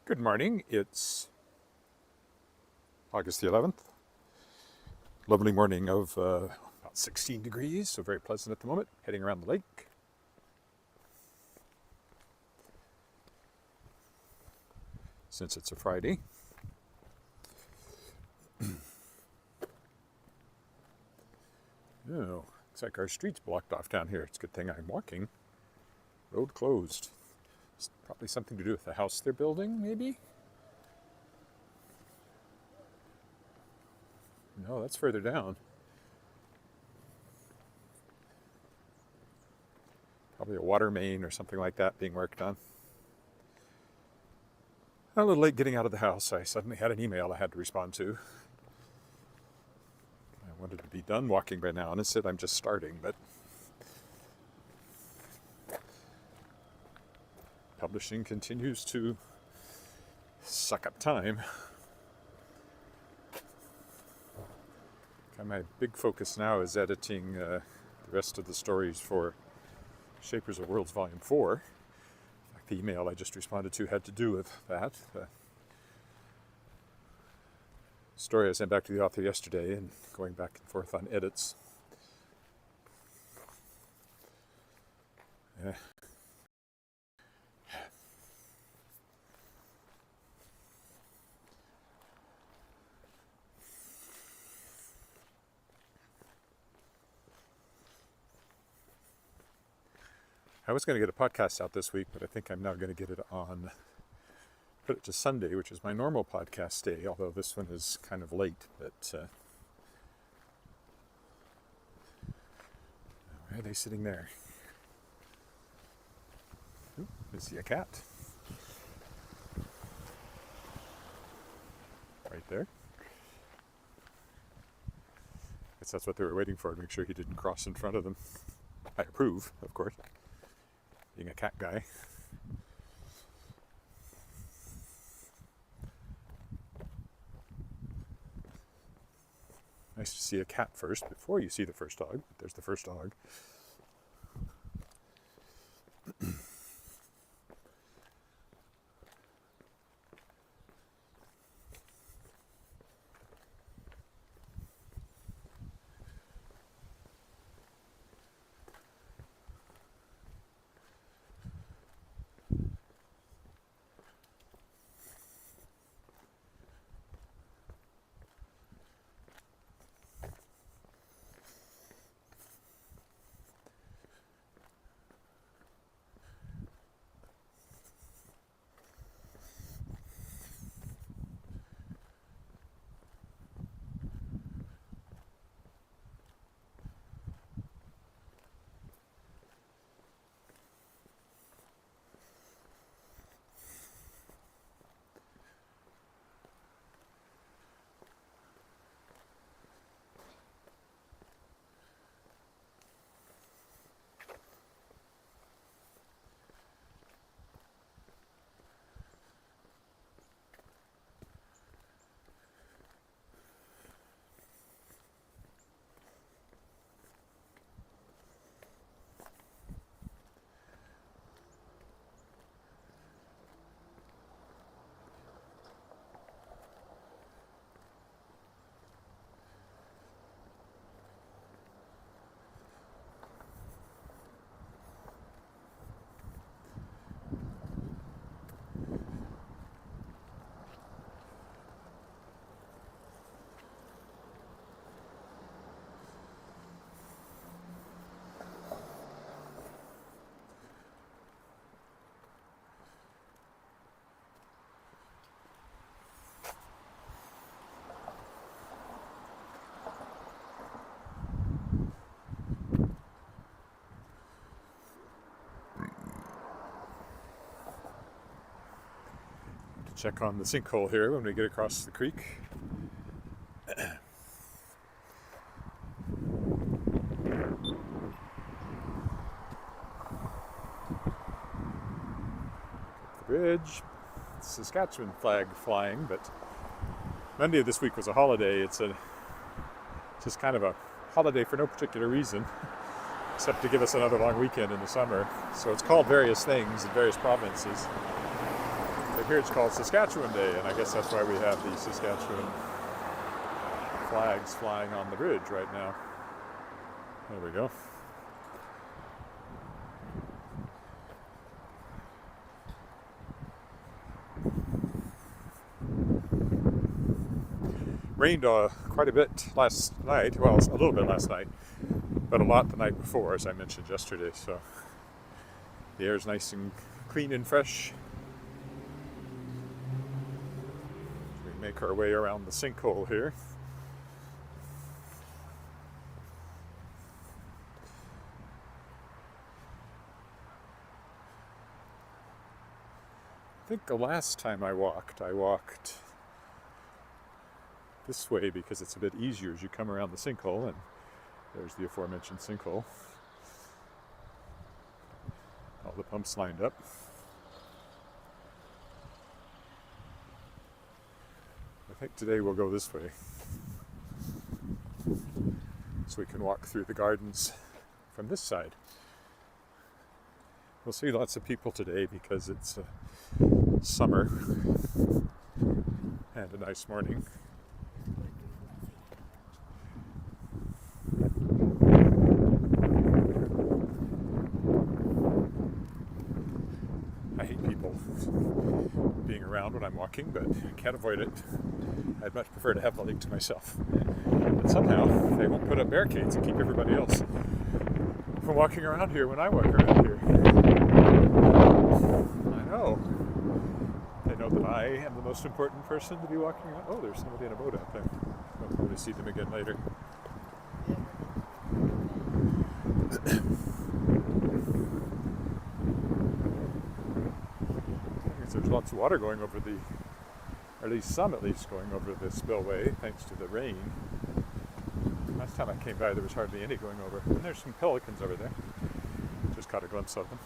Good morning. It's August the 11th. Lovely morning of about 16 degrees, so very pleasant at the moment. Heading around the lake. Since it's a Friday. Oh, looks like our street's blocked off down here. It's a good thing I'm walking. Road closed. It's probably something to do with the house they're building, maybe? No, that's further down. Probably a water main or something like that being worked on. A little late getting out of the house. I suddenly had an email I had to respond to. I wanted to be done walking by now, and it said I'm just starting, but publishing continues to suck up time. My big focus now is editing the rest of the stories for Shapers of Worlds Volume 4. In fact, the email I just responded to had to do with that. The story I sent back to the author yesterday and going back and forth on edits. I was going to get a podcast out this week, but I think I'm now going to get it on, put it to Sunday, which is my normal podcast day, although this one is kind of late. But why are they sitting there? Ooh, I see a cat. Right there. I guess that's what they were waiting for, to make sure he didn't cross in front of them. I approve, of course. Being a cat guy. Nice to see a cat first before you see the first dog. There's the first dog. Check on the sinkhole here when we get across the creek. The bridge, Saskatchewan flag flying, but Monday of this week was a holiday. It's just kind of a holiday for no particular reason, except to give us another long weekend in the summer. So it's called various things in various provinces. But here it's called Saskatchewan Day, and I guess that's why we have the Saskatchewan flags flying on the bridge right now. There we go. Rained quite a bit last night, well, a little bit last night, but a lot the night before, as I mentioned yesterday, so the air's nice and clean and fresh. We make our way around the sinkhole here. I think the last time I walked this way because it's a bit easier as you come around the sinkhole, and there's the aforementioned sinkhole. All the pumps lined up. I think today we'll go this way, so we can walk through the gardens from this side. We'll see lots of people today because it's summer and a nice morning. I hate people being around when I'm walking, but I can't avoid it. I'd much prefer to have the lake to myself. But somehow they won't put up barricades and keep everybody else from walking around here when I walk around here. I know. They know that I am the most important person to be walking around. Oh, there's somebody in a boat out there. I'll probably see them again later. There's lots of water going over or at least some going over the spillway, thanks to the rain. Last time I came by, there was hardly any going over. And there's some pelicans over there. Just caught a glimpse of them.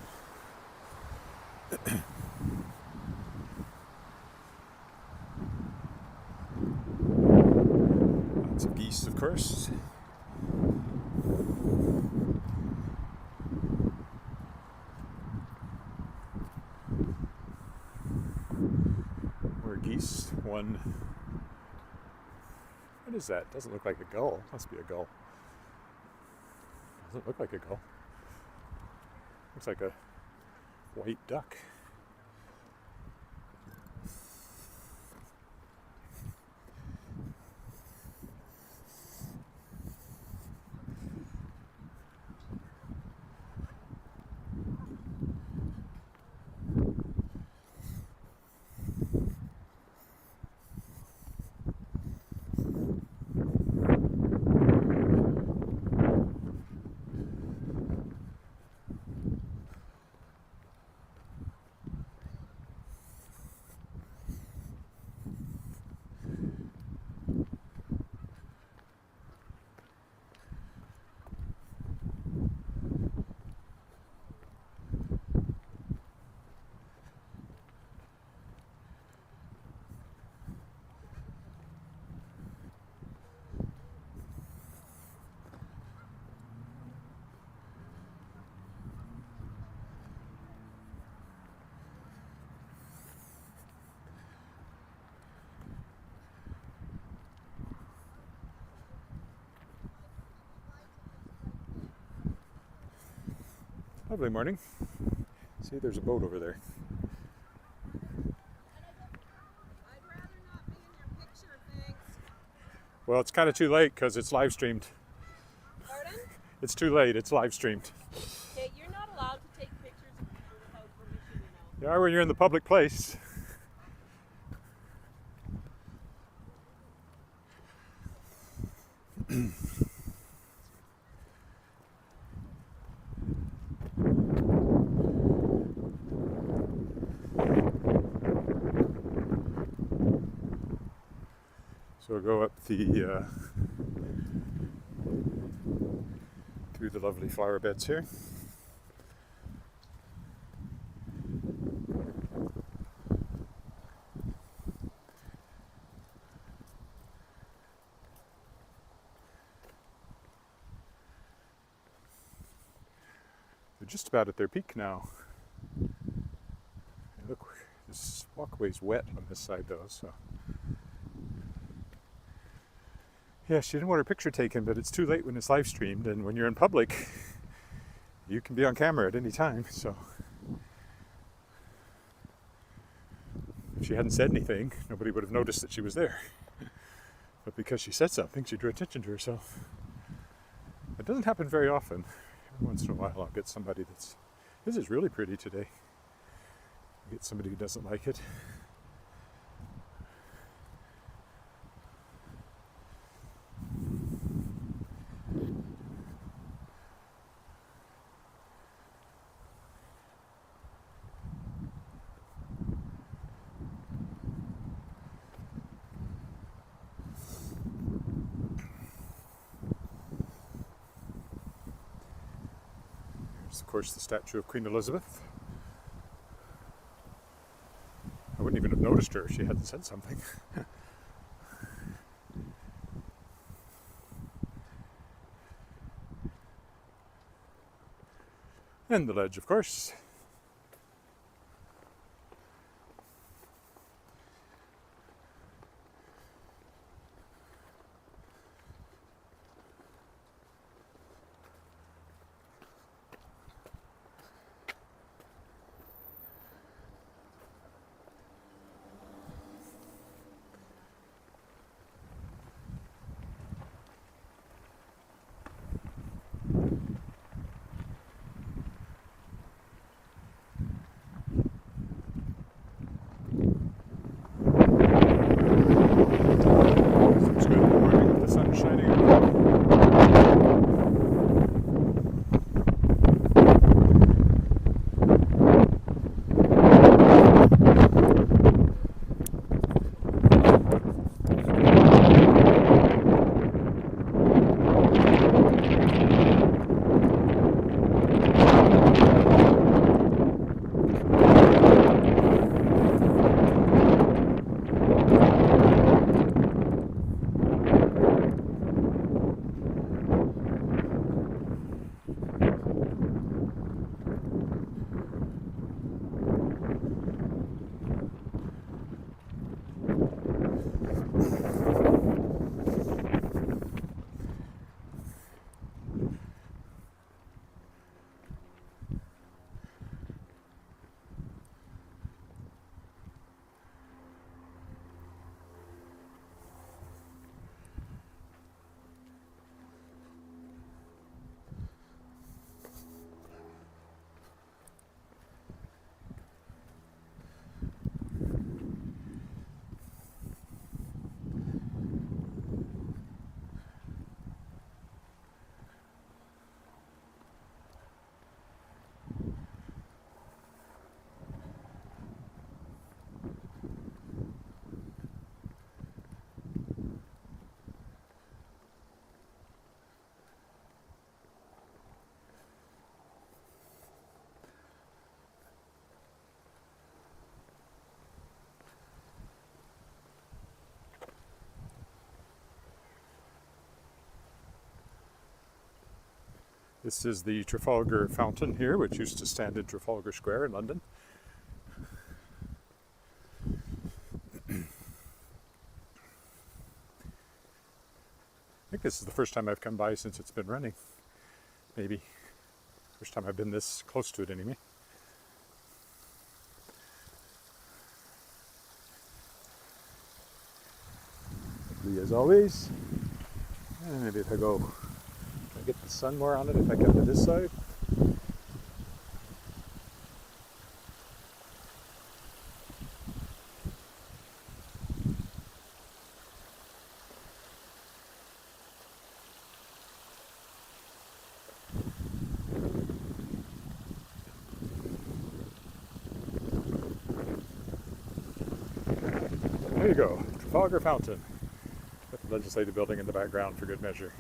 Lots of geese, of course. Geese. One. What is that? Doesn't look like a gull. Must be a gull. Doesn't look like a gull. Looks like a white duck. Lovely morning. See, there's a boat over there. I'd rather not be in your picture, thanks. Well, it's kind of too late because it's live streamed. Pardon? It's too late. It's live streamed. Okay, you're not allowed to take pictures of people without permission, you know. You are when you're in the public place. So we'll go up the through the lovely flower beds here. They're just about at their peak now. Look, This walkway's wet on this side though, so. Yeah, she didn't want her picture taken, but it's too late when it's live streamed, and when you're in public, you can be on camera at any time, so. If she hadn't said anything, nobody would have noticed that she was there. But because she said something, she drew attention to herself. It doesn't happen very often. Every once in a while I'll get somebody that's, this is really pretty today. I'll get somebody who doesn't like it. Of course, the statue of Queen Elizabeth. I wouldn't even have noticed her if she hadn't said something. And the ledge, of course. It's good in the morning with the sun shining. This is the Trafalgar Fountain here, which used to stand in Trafalgar Square in London. I think this is the first time I've come by since it's been running. Maybe. First time I've been this close to it anyway. Lovely as always. And maybe if I go, I get the sun more on it if I come to this side. There you go, Trafalgar Fountain, with the legislative building in the background for good measure.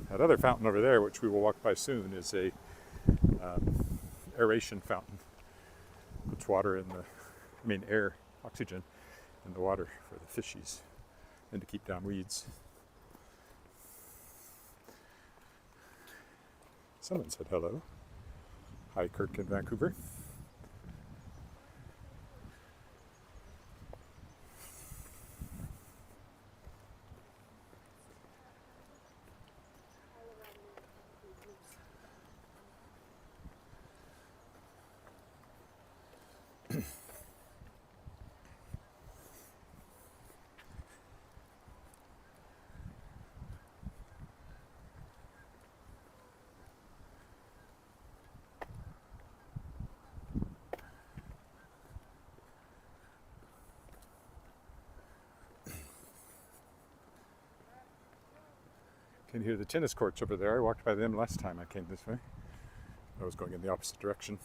That other fountain over there, which we will walk by soon, is a aeration fountain. Puts water in the, air, oxygen in the water for the fishies and to keep down weeds. Someone said hello. Hi, Kirk in Vancouver. can hear the tennis courts over there. I walked by them last time I came this way. I was going in the opposite direction.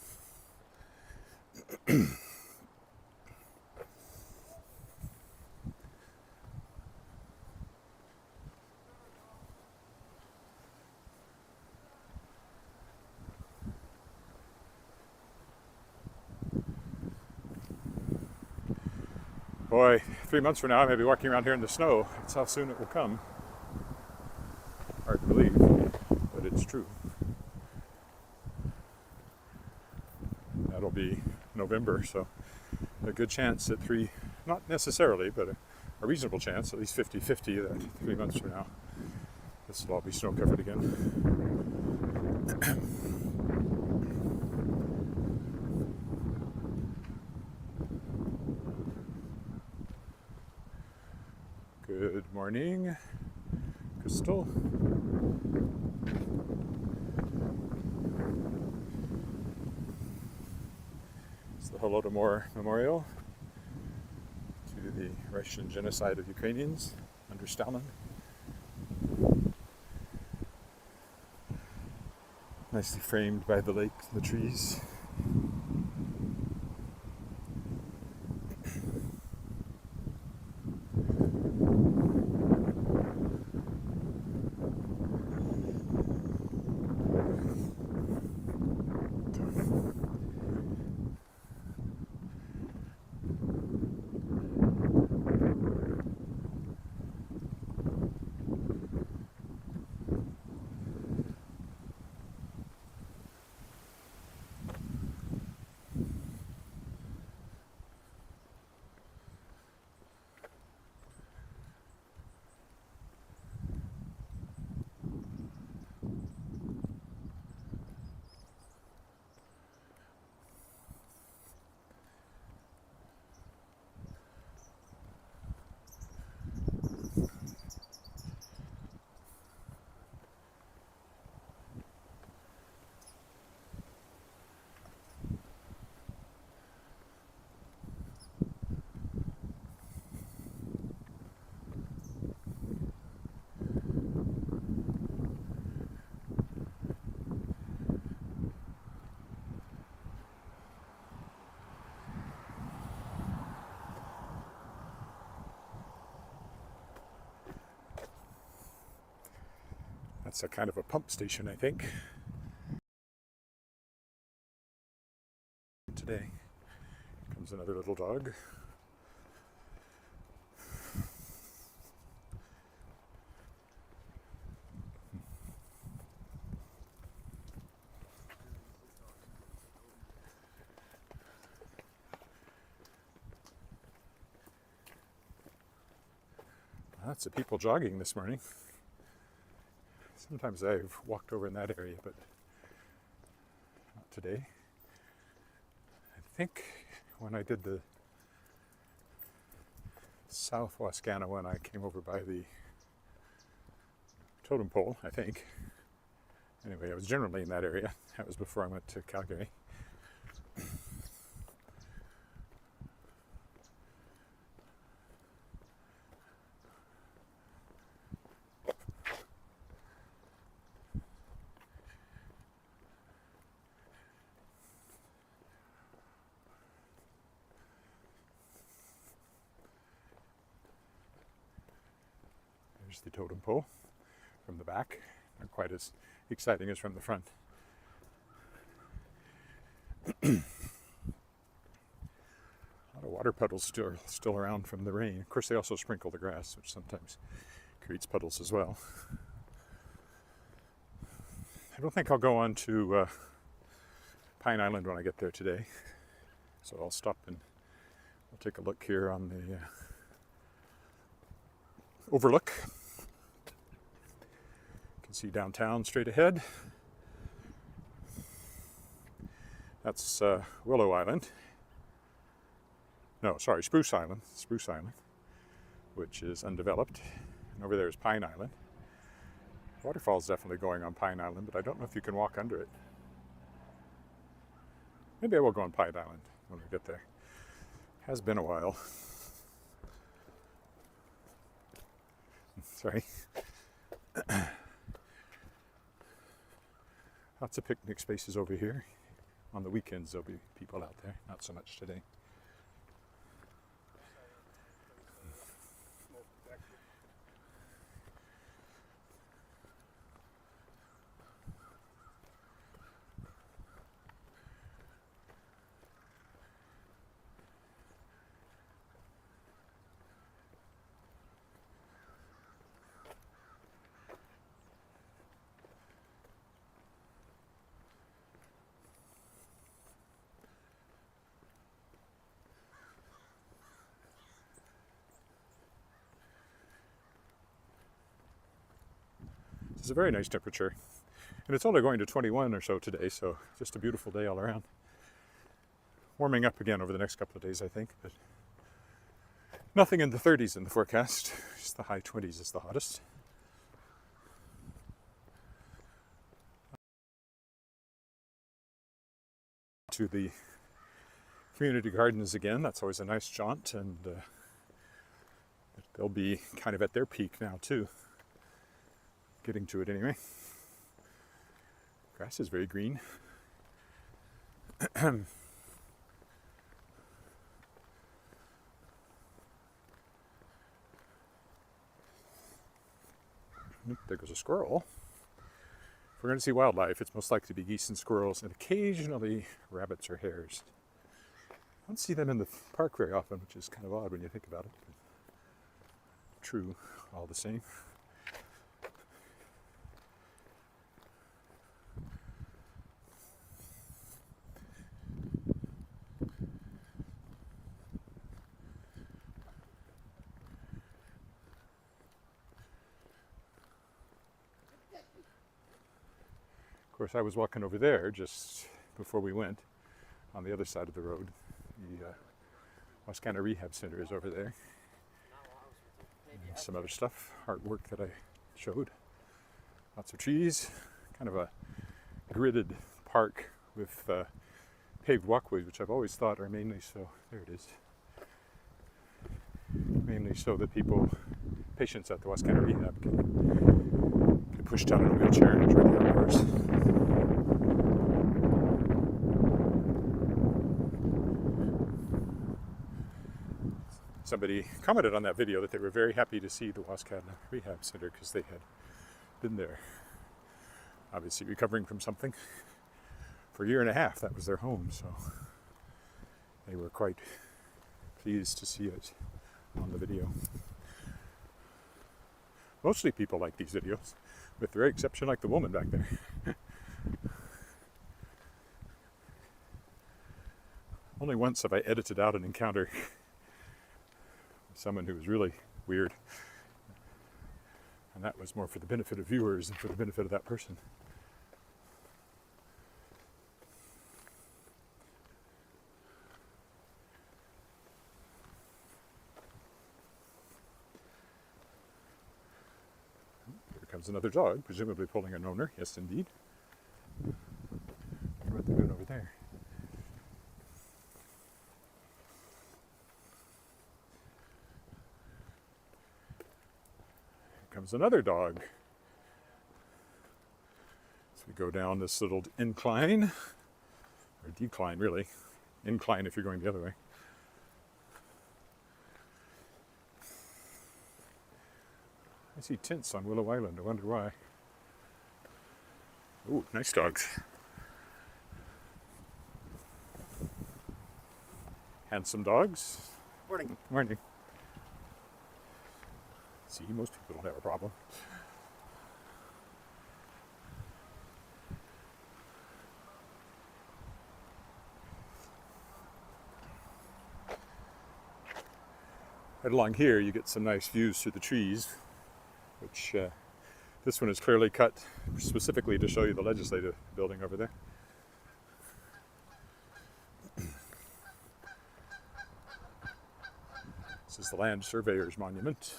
Boy, 3 months from now I may be walking around here in the snow. That's how soon it will come. Hard to believe, but it's true. That'll be November, so a good chance that not necessarily, but a reasonable chance, at least 50-50, that 3 months from now, this will all be snow covered again. Good morning, Crystal. It's the Holodomor Memorial to the Russian genocide of Ukrainians under Stalin. Nicely framed by the lake and the trees. That's a kind of a pump station, I think. Today comes another little dog. Lots of people jogging this morning. Sometimes I've walked over in that area, but not today. I think when I did the South Wascana one, I came over by the totem pole, I think. Anyway, I was generally in that area. That was before I went to Calgary. There's the totem pole from the back. Not quite as exciting as from the front. A lot of water puddles still around from the rain. Of course, they also sprinkle the grass, which sometimes creates puddles as well. I don't think I'll go on to Pine Island when I get there today. So I'll stop and I'll take a look here on the overlook. You can see downtown straight ahead. That's Willow Island. No, sorry, Spruce Island, which is undeveloped. And over there is Pine Island. Waterfall's definitely going on Pine Island, but I don't know if you can walk under it. Maybe I will go on Pine Island when we get there. Has been a while. Sorry. Lots of picnic spaces over here. On the weekends there'll be people out there, not so much today. It's a very nice temperature, and it's only going to 21 or so today, so just a beautiful day all around. Warming up again over the next couple of days, I think, but nothing in the 30s in the forecast. Just the high 20s is the hottest. To the community gardens again. That's always a nice jaunt, and they'll be kind of at their peak now too. Getting to it anyway. Grass is very green. There goes a squirrel. If we're going to see wildlife, it's most likely to be geese and squirrels, and occasionally rabbits or hares. I don't see them in the park very often, which is kind of odd when you think about it. But true, all the same. Of course, I was walking over there just before we went, on the other side of the road. The Wascana Rehab Center is over there. And some other stuff, artwork that I showed. Lots of trees, kind of a gridded park with paved walkways, which I've always thought are mainly so, there it is, mainly so that patients at the Wascana Rehab can be pushed out in a wheelchair and enjoy the outdoors. Somebody commented on that video that they were very happy to see the Wascana Rehab Center because they had been there, obviously recovering from something. For a year and a half, that was their home, so they were quite pleased to see it on the video. Mostly people like these videos, with the rare exception like the woman back there. Only once have I edited out an encounter with someone who was really weird, and that was more for the benefit of viewers than for the benefit of that person. Comes another dog, presumably pulling an owner. Yes, indeed. I wonder what they're doing over there. Here comes another dog. So we go down this little incline, or decline really. Incline if you're going the other way. I see tents on Willow Island. I wonder why. Ooh, nice dogs. Handsome dogs. Morning. Morning. See, most people don't have a problem. Right along here, you get some nice views through the trees, which this one is clearly cut specifically to show you the legislative building over there. This is the Land Surveyor's Monument.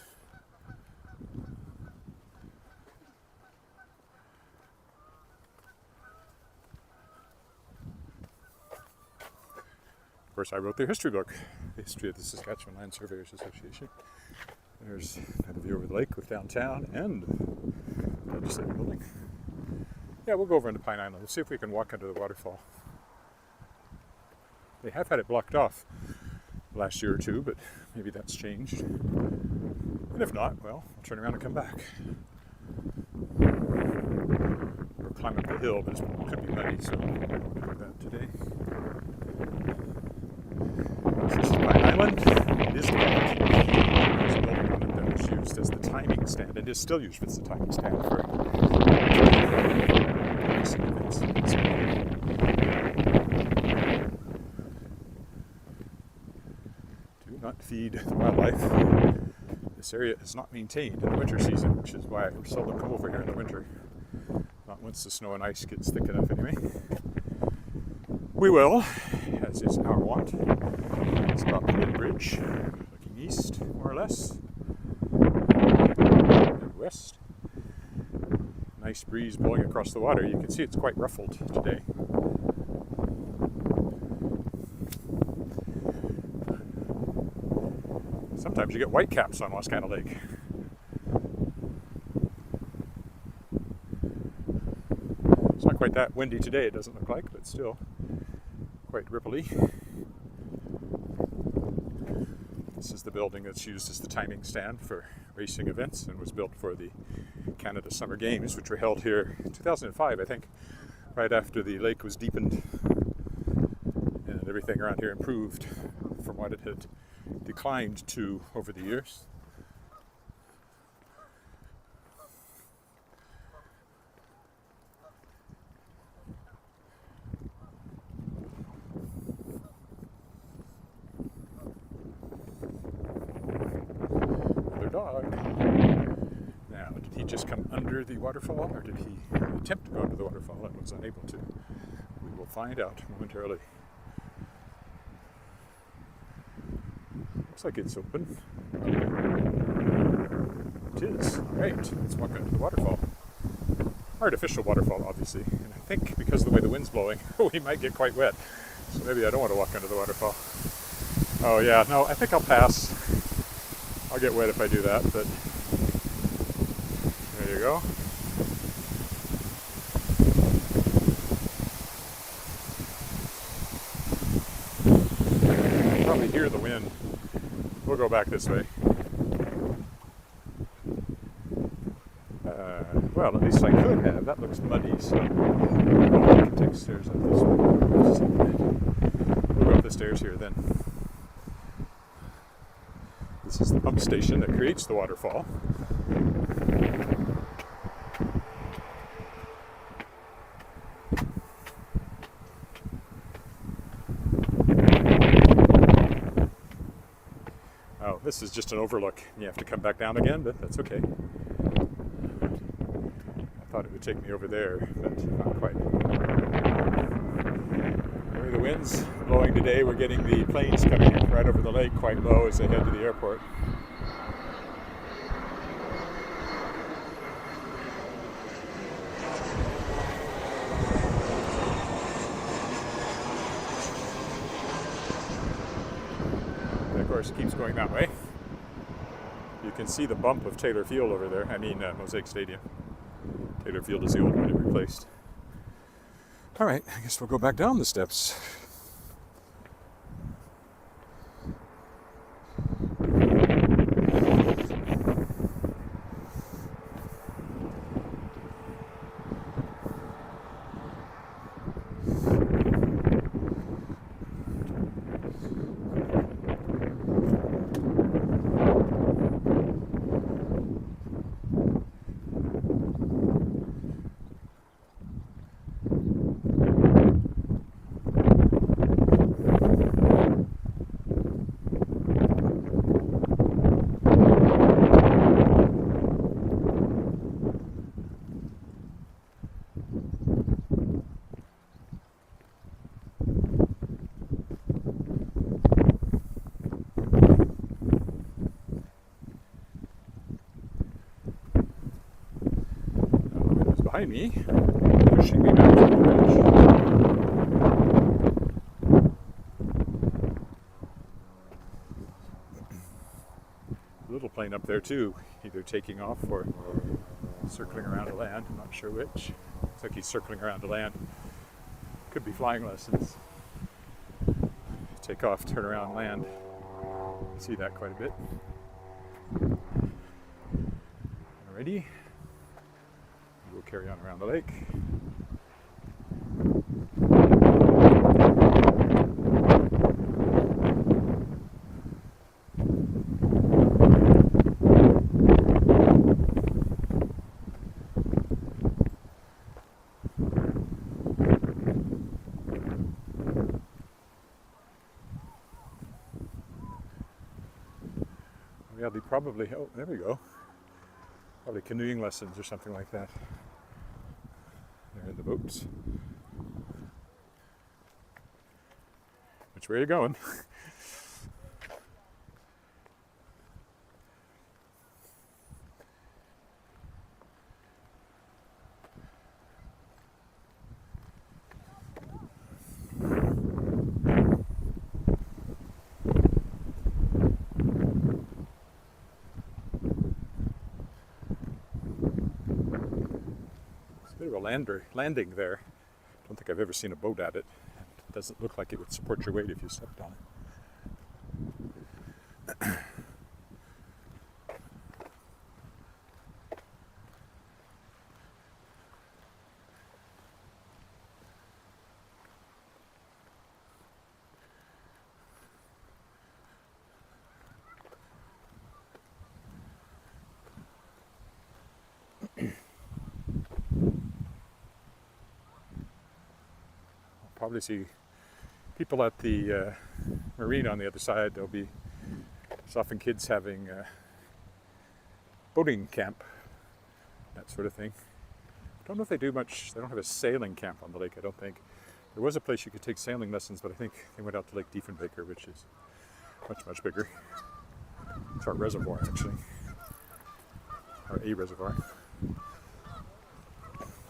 Of course, I wrote their history book, the history of the Saskatchewan Land Surveyors Association. There's another view over the lake with downtown and the legislative building. Yeah, we'll go over into Pine Island. We'll see if we can walk under the waterfall. They have had it blocked off last year or two, but maybe that's changed. And if not, well, I'll turn around and come back. Or climb up the hill, but it could be muddy, so I don't want to do that today. This is Pine Island. It is developed. There's a building on it that was used as the timing stand, and is still used as the timing stand for racing events. Do not feed the wildlife. This area is not maintained in the winter season, which is why I seldom come over here in the winter. Not once the snow and ice gets thick enough anyway. We will, as is our wont, stop the bridge, looking east, more or less, and west. Nice breeze blowing across the water. You can see it's quite ruffled today. Sometimes you get whitecaps on Wascana Lake. It's not quite that windy today, it doesn't look like, but still quite ripply. This is the building that's used as the timing stand for racing events and was built for the Canada Summer Games, which were held here in 2005, I think, right after the lake was deepened and everything around here improved from what it had declined to over the years. Another dog. Now, did he just come under the waterfall, or did he attempt to go under the waterfall and was unable to? We will find out momentarily. Looks like it's open. It is. Alright, let's walk under the waterfall. Artificial waterfall, obviously. And I think because of the way the wind's blowing, we might get quite wet. So maybe I don't want to walk under the waterfall. Oh yeah, no, I think I'll pass. I'll get wet if I do that, but there you go. Probably hear the wind. We'll go back this way. Well, at least I could have. That looks muddy, so I can take stairs up this way. We'll go up the stairs here then. This is the pump station that creates the waterfall. Oh, this is just an overlook. You have to come back down again, but that's okay. I thought it would take me over there, but not quite. The wind's blowing today. We're getting the planes coming right over the lake quite low as they head to the airport. And of course, it keeps going that way. You can see the bump of Taylor Field over there. I mean, Mosaic Stadium. Taylor Field is the old one it replaced. All right, I guess we'll go back down the steps. Behind me, pushing me back from the bridge. A little plane up there too, either taking off or circling around a land. I'm not sure which. Looks like he's circling around a land. Could be flying lessons. Take off, turn around, land. See that quite a bit. Alrighty. We'll carry on around the lake. Yeah, they probably, oh, there we go. Probably canoeing lessons or something like that. There are the boats. Which way are you going? Bit of a landing there. I don't think I've ever seen a boat at it. It doesn't look like it would support your weight if you stepped on it. Probably see people at the marina on the other side. There's often kids having boating camp, that sort of thing. I don't know if they do much. They don't have a sailing camp on the lake, I don't think. There was a place you could take sailing lessons, but I think they went out to Lake Diefenbaker, which is much, much bigger. It's our reservoir, actually. Or a reservoir.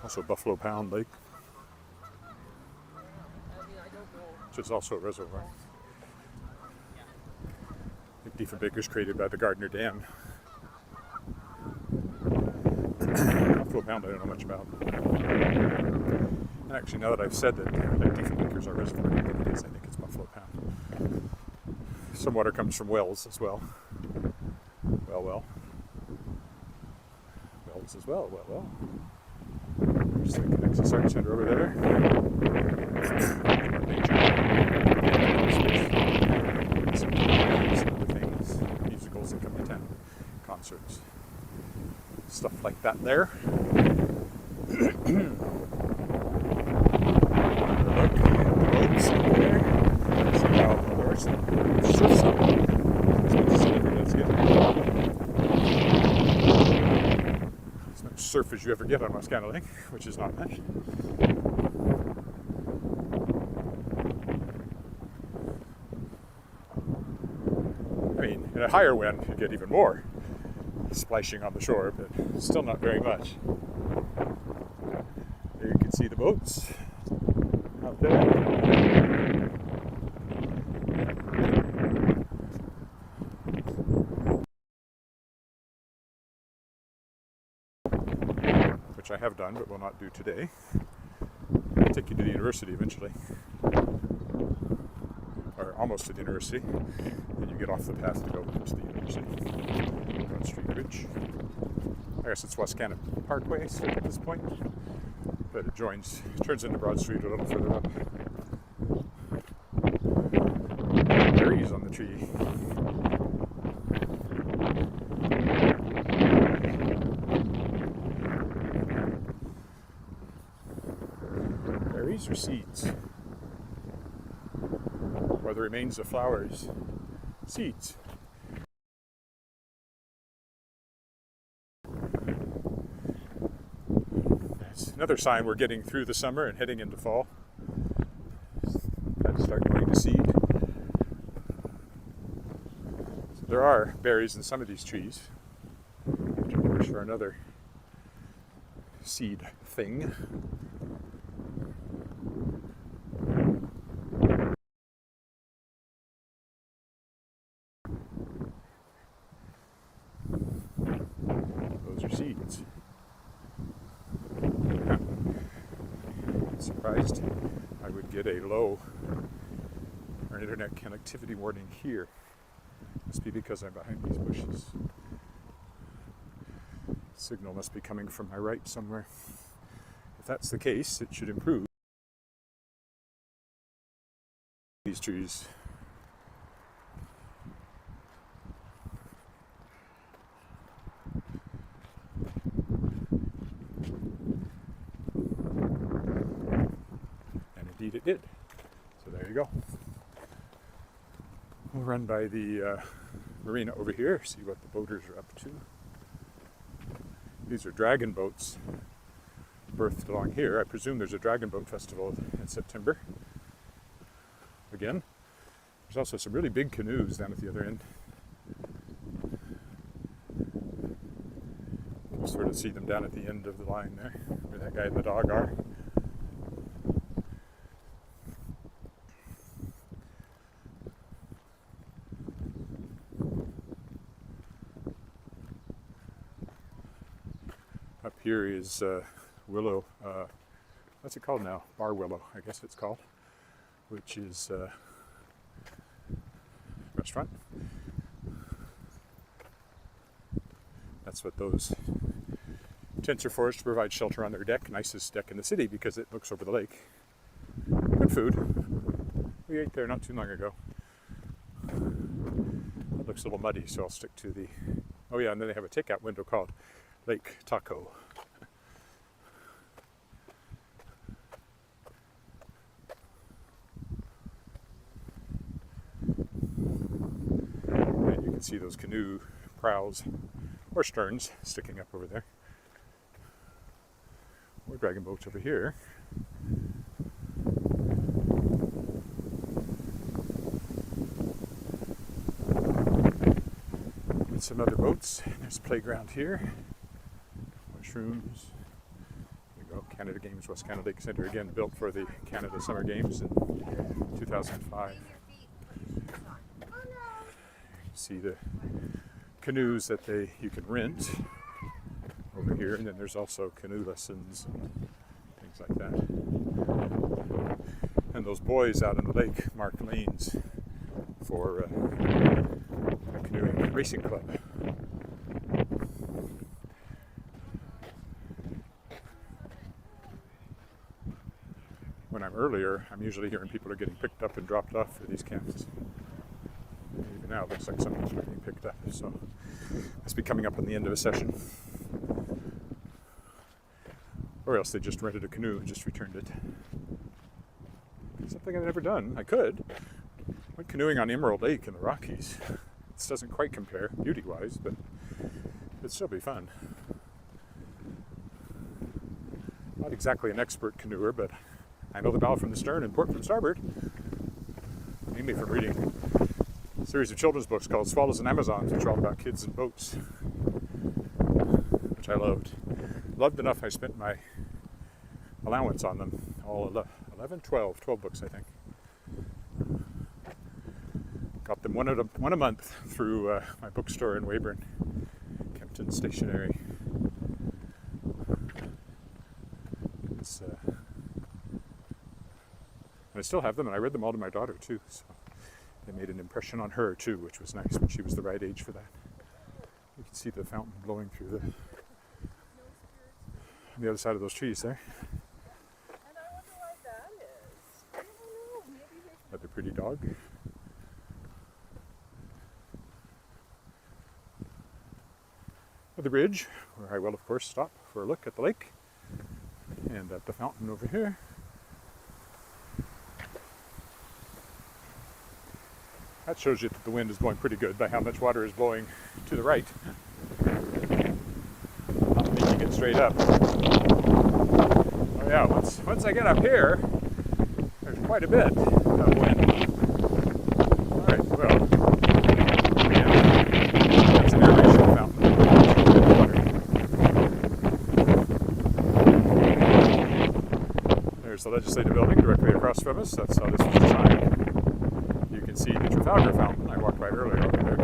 Also Buffalo Pound Lake, which is also a reservoir. Lake Diefenbaker is created by the Gardner Dam. Buffalo Pound I don't know much about. And actually, now that I've said that Lake Diefenbaker is our reservoir, I don't think it is. I think it's Buffalo Pound. Some water comes from wells as well. Wells as well. There's the Connexus Art Center over there. Some other things, musicals that come to town, concerts, stuff like that there. Look, the boats up there. See how the surf's up. It's good to see everybody else get as much surf as you ever get on Wascana Lake, which is not much. I mean, in a higher wind, you get even more splashing on the shore, but still not very much. There you can see the boats out there. Which I have done, but will not do today. I'll take you to the university eventually. Or almost to the university. Then you get off the path to go to the university. Broad Street Bridge. I guess it's Wascana Parkway still at this point. But it turns into Broad Street a little further up. Berries on the tree. Berries or seeds? Or the remains of flowers? Seeds. That's another sign we're getting through the summer and heading into fall. Let's start going to seed. So there are berries in some of these trees, which of course are another seed thing. Those are seeds. surprised I would get a low or internet connectivity warning here. Must be because I'm behind these bushes. Signal must be coming from my right somewhere. If that's the case, it should improve. These trees. And indeed it did. So there you go. We'll run by the marina over here, see what the boaters are up to. These are dragon boats berthed along here. I presume there's a dragon boat festival in September. Again, there's also some really big canoes down at the other end. You can sort of see them down at the end of the line there, where that guy and the dog are. Up here is willow, what's it called now? Bar willow, I guess it's called, which is a restaurant. That's what those tents are for, is to provide shelter on their deck. Nicest deck in the city because it looks over the lake. Good food. We ate there not too long ago. It looks a little muddy, so I'll stick to the... Oh yeah, and then they have a takeout window called Lake Taco. And you can see those canoe prows or sterns sticking up over there. More dragon boats over here. And some other boats. There's a playground here. Mushrooms. There you go. Canada Games, Wascana Lake Center, again built for the Canada Summer Games in 2005. You see the canoes that you can rent over here, and then there's also canoe lessons and things like that. And those boys out on the lake mark lanes for a canoeing racing club. When I'm earlier, I'm usually hearing people are getting picked up and dropped off for these camps. Even now, it looks like someone's getting picked up, so must be coming up on the end of a session. Or else they just rented a canoe and just returned it. Something I've never done. I could. Went canoeing on Emerald Lake in the Rockies. This doesn't quite compare beauty-wise, but it'd still be fun. Not exactly an expert canoeer, but I know the bow from the stern and port from starboard, mainly from reading a series of children's books called Swallows and Amazons, which are all about kids and boats, which I loved. Loved enough I spent my allowance on them, all 12 books I think. Got them one a month through my bookstore in Weyburn, Kempton Stationery. And I still have them, and I read them all to my daughter too, so they made an impression on her too, which was nice when she was the right age for that. You can see the fountain blowing through on the other side of those trees there. And I wonder why that is. I don't know. Maybe they... Another pretty dog. At the bridge, where I will of course stop for a look at the lake and at the fountain over here. That shows you that the wind is blowing pretty good by how much water is blowing to the right. Not making it straight up. Oh yeah, once I get up here, there's quite a bit of wind. Alright, well, again, that's an aeration fountain. There's the legislative building directly across from us. That's how this was designed. You can see the Trafalgar fountain. I walked by earlier over there.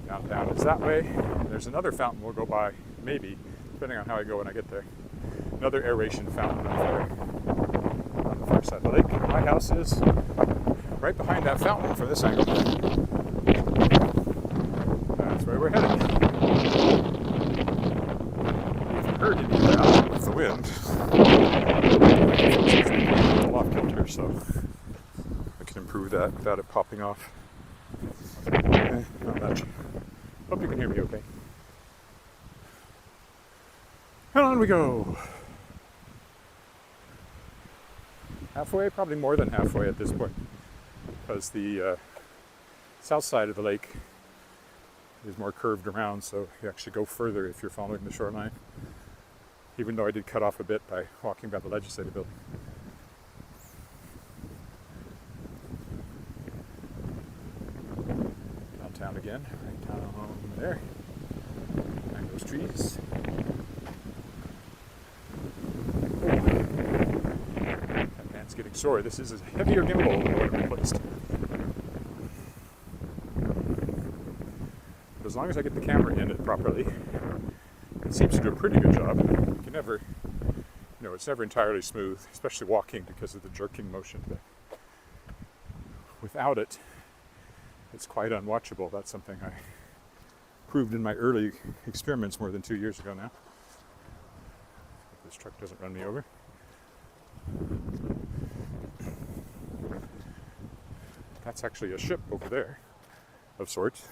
Downtown is that way. There's another fountain we'll go by, maybe, depending on how I go when I get there. Another aeration fountain up there. other side of the lake. My house is right behind that fountain from this angle. That's where we're heading. If you heard any of that with the wind, it's a little off kilter, so I can improve that without it popping off. Not much. Hope you can hear me okay. And on we go. Halfway, probably more than halfway at this point, because the south side of the lake is more curved around, so you actually go further if you're following the shoreline, even though I did cut off a bit by walking by the legislative building. Downtown again, right down there, behind those trees. That man's getting sore. This is a heavier gimbal than what I replaced. But as long as I get the camera in it properly, it seems to do a pretty good job. You can never, it's never entirely smooth, especially walking because of the jerking motion. But without it, it's quite unwatchable. That's something I proved in my early experiments more than 2 years ago now. If this truck doesn't run me over. That's actually a ship over there, of sorts.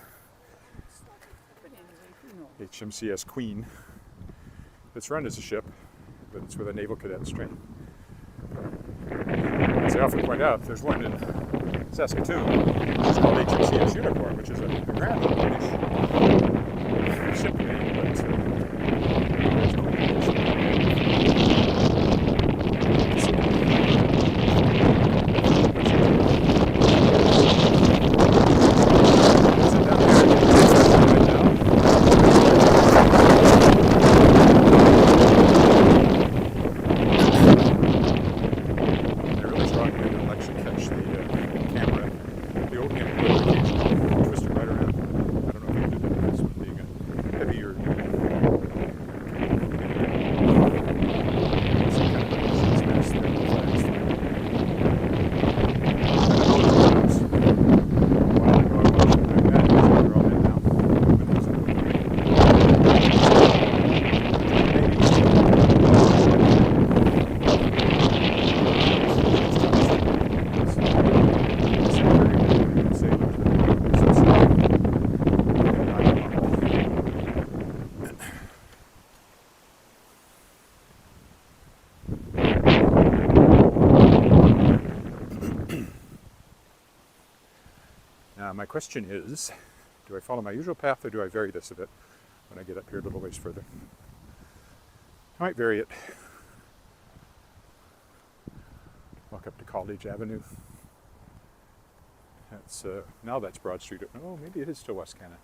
HMCS Queen. It's run as a ship, but it's with a naval cadets train. As I often point out, there's one in Saskatchewan, which is called HMCS Unicorn, which is a grand old British ship name, but it's my question is, do I follow my usual path or do I vary this a bit when I get up here a little ways further? I might vary it. Walk up to College Avenue. That's now that's Broad Street. Oh, maybe it is still Wascana.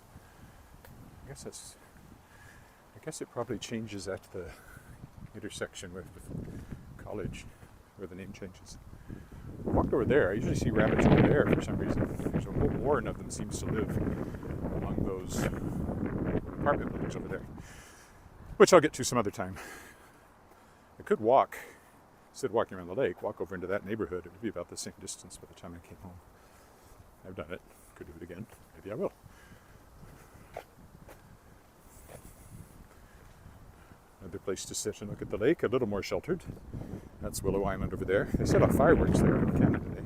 I guess it probably changes at the intersection with College, where the name changes. I walked over there. I usually see rabbits over there for some reason. There's a whole warren of them seems to live among those apartment buildings over there, which I'll get to some other time. I could walk, instead of walking around the lake, walk over into that neighborhood. It would be about the same distance by the time I came home. I've done it. Could do it again. Maybe I will. Another place to sit and look at the lake, a little more sheltered. That's Willow Island over there. They set off fireworks there in Canada today.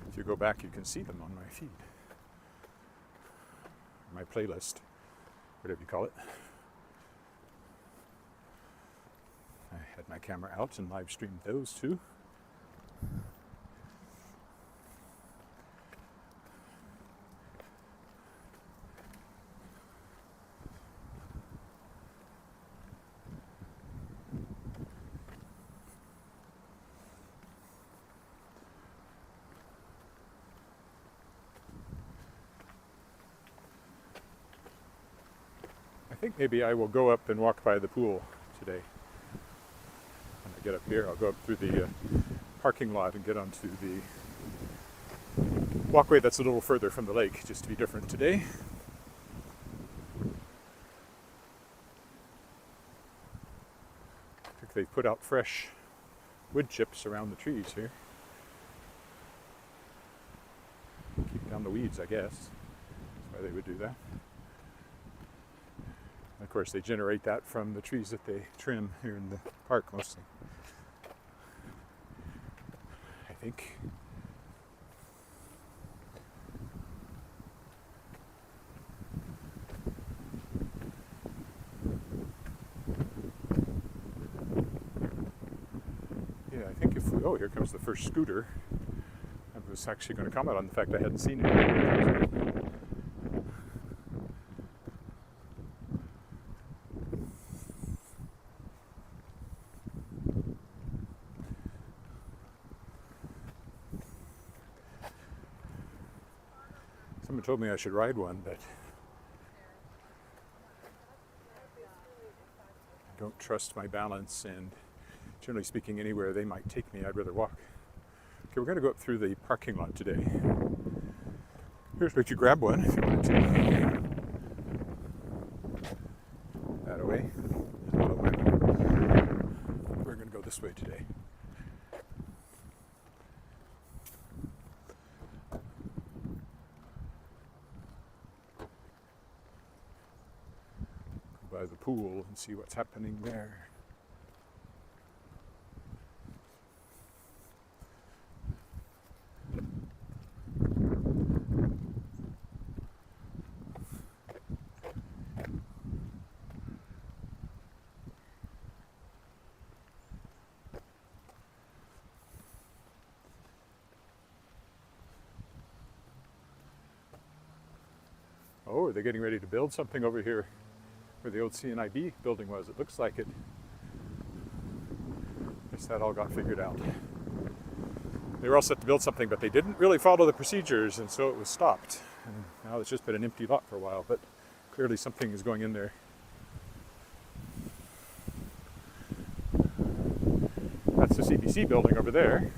If you go back, you can see them on my feed. My playlist, whatever you call it. I had my camera out and live streamed those too. I think maybe I will go up and walk by the pool today. When I get up here, I'll go up through the parking lot and get onto the walkway that's a little further from the lake, just to be different today. I think they put out fresh wood chips around the trees here. keep down the weeds, I guess. That's why they would do that. And of course, they generate that from the trees that they trim here in the park mostly, I think. Yeah, I think if we, oh, here comes the first scooter. I was actually going to comment on the fact I hadn't seen it. Someone told me I should ride one, but I don't trust my balance, and generally speaking, anywhere they might take me, I'd rather walk. Okay, we're going to go up through the parking lot today. Here's where you grab one if you want to. That away. We're going to go this way today. Go by the pool and see what's happening there. Oh, are they getting ready to build something over here where the old CNIB building was? It looks like it. Guess that all got figured out. They were all set to build something, but they didn't really follow the procedures, and so it was stopped. And now it's just been an empty lot for a while, but clearly something is going in there. That's the CBC building over there.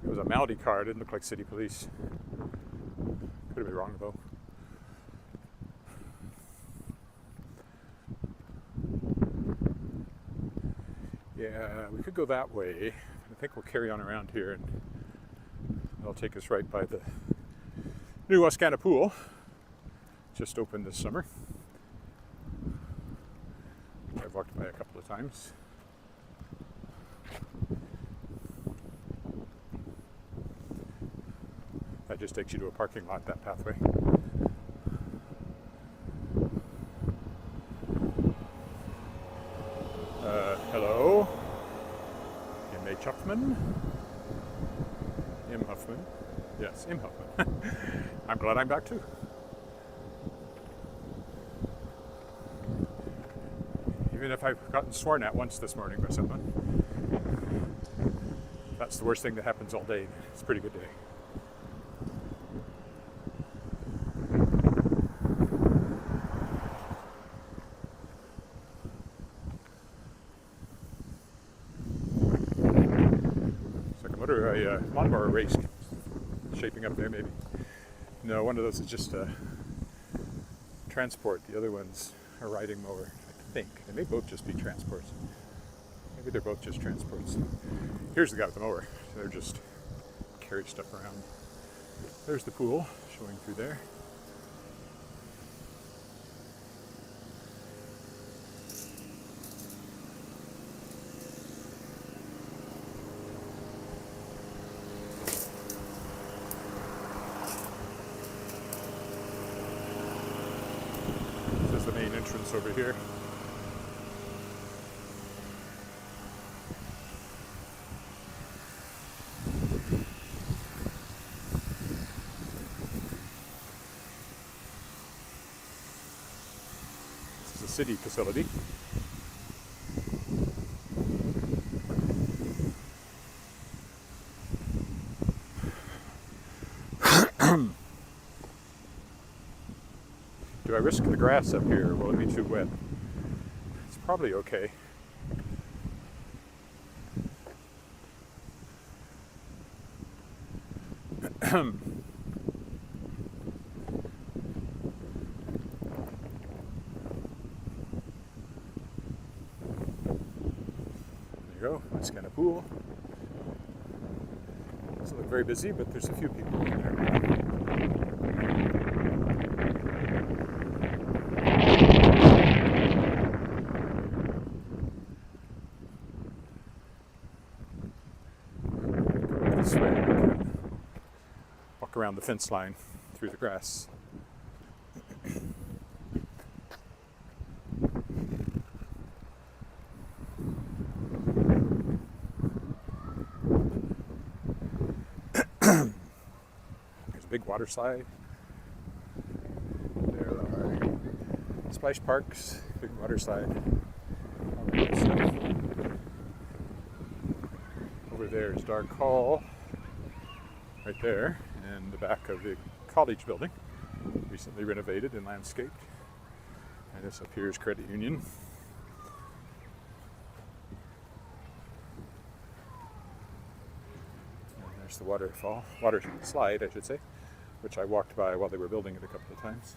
It was a Mountie car. It didn't look like city police. Could have been wrong though. Yeah, we could go that way. I think we'll carry on around here, and that'll take us right by the new Wascana pool. Just opened this summer. I've walked by a couple of times. That just takes you to a parking lot, that pathway. Hello? M.A. Huffman? M. Huffman? Yes, M. Huffman. I'm glad I'm back too. Even if I've gotten sworn at once this morning by someone. That's the worst thing that happens all day. It's a pretty good day. A lawnmower race shaping up there, maybe. No, one of those is just transport. The other ones are riding mower, I think. They may both just be transports. Maybe they're both just transports. Here's the guy with the mower. They're just carry stuff around. There's the pool showing through there. The main entrance over here. This is a city facility. Do I risk the grass up here? Will it be too wet? It's probably okay. There you go, Wascana Pool. Doesn't look very busy, but there's a few people in there. This way we can walk around the fence line through the grass. There's a big water slide. There are splash parks, big water slide, all that good stuff. Over there is Dark Hall, right there, and the back of the college building, recently renovated and landscaped. And this up here is Credit Union. There's the water slide, I should say, which I walked by while they were building it a couple of times.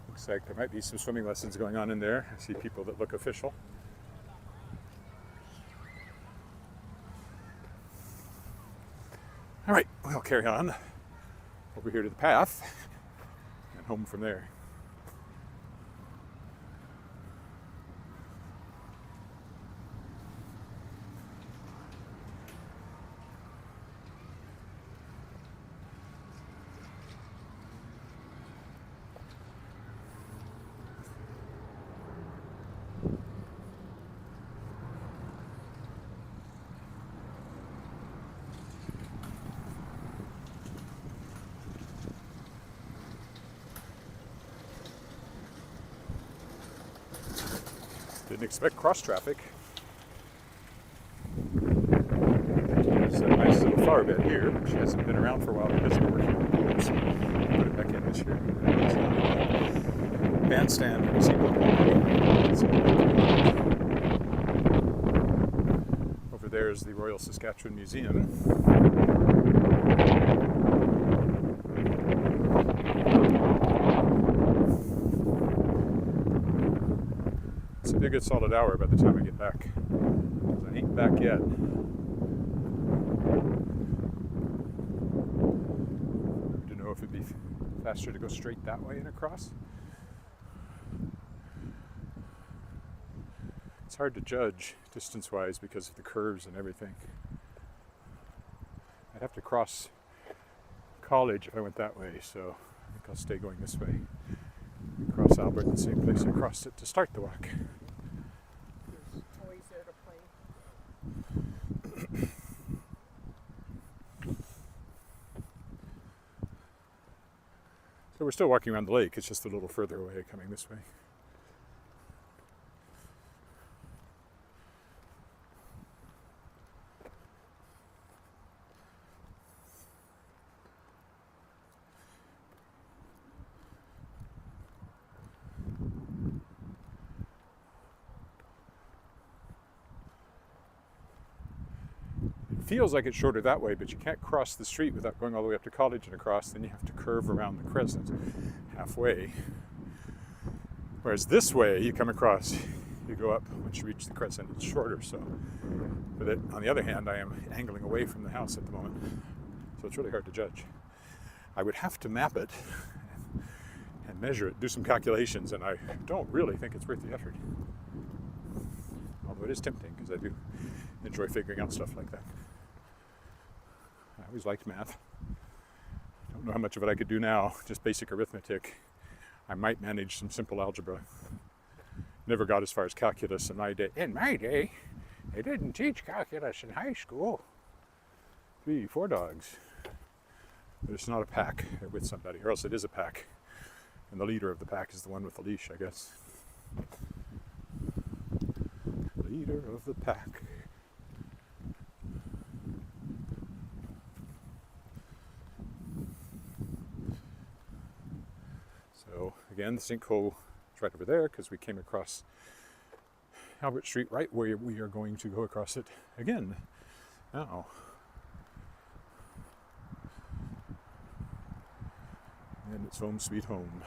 Looks like there might be some swimming lessons going on in there. I see people that look official. All right, we'll carry on over here to the path and home from there. Didn't expect cross traffic. There's a nice little flower bed here, which hasn't been around for a while because we're working on the put it back in this year. Bandstand, we see over there is the Royal Saskatchewan Museum. It's a good solid hour by the time I get back, because I ain't back yet. Don't know if it'd be faster to go straight that way and across. It's hard to judge distance-wise because of the curves and everything. I'd have to cross College if I went that way, so I think I'll stay going this way. Cross Albert, the same place I crossed it to start the walk. There's toys there to play. So we're still walking around the lake, it's just a little further away coming this way. Feels like it's shorter that way, but you can't cross the street without going all the way up to College and across. Then you have to curve around the crescent halfway. Whereas this way, you come across, you go up, once you reach the crescent, it's shorter. So, but on the other hand, I am angling away from the house at the moment, so it's really hard to judge. I would have to map it and measure it, do some calculations, and I don't really think it's worth the effort. Although it is tempting, because I do enjoy figuring out stuff like that. I always liked math. Don't know how much of it I could do now, just basic arithmetic. I might manage some simple algebra. Never got as far as calculus in my day. In my day, they didn't teach calculus in high school. 3, 4 dogs. But it's not a pack. They're with somebody, or else it is a pack. And the leader of the pack is the one with the leash, I guess. Leader of the pack. So again, the sinkhole is right over there because we came across Albert Street right where we are going to go across it again now. And it's home sweet home.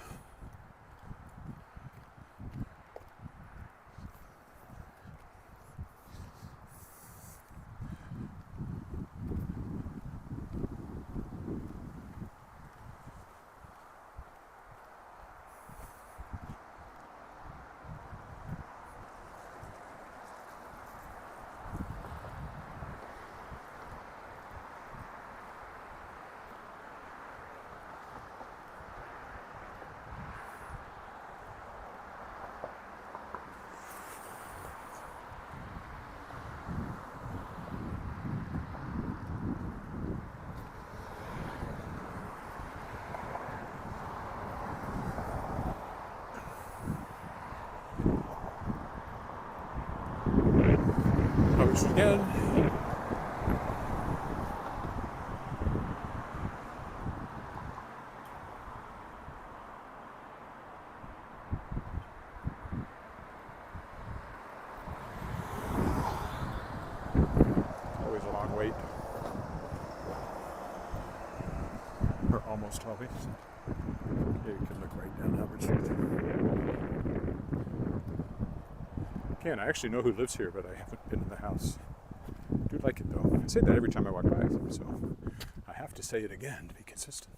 Again. Always a long wait. Or almost always. Okay, you can look right down Albert Street. Again, I actually know who lives here, but I haven't been in the house. I do like it though. I say that every time I walk by, so I have to say it again to be consistent.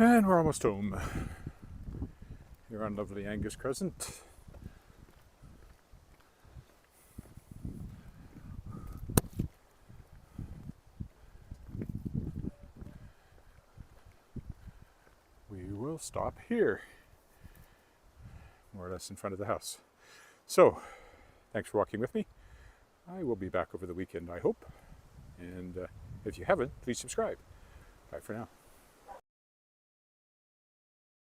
And we're almost home. Here on lovely Angus Crescent. We will stop here, more or less in front of the house. So, thanks for walking with me. I will be back over the weekend, I hope. And if you haven't, please subscribe. Bye for now.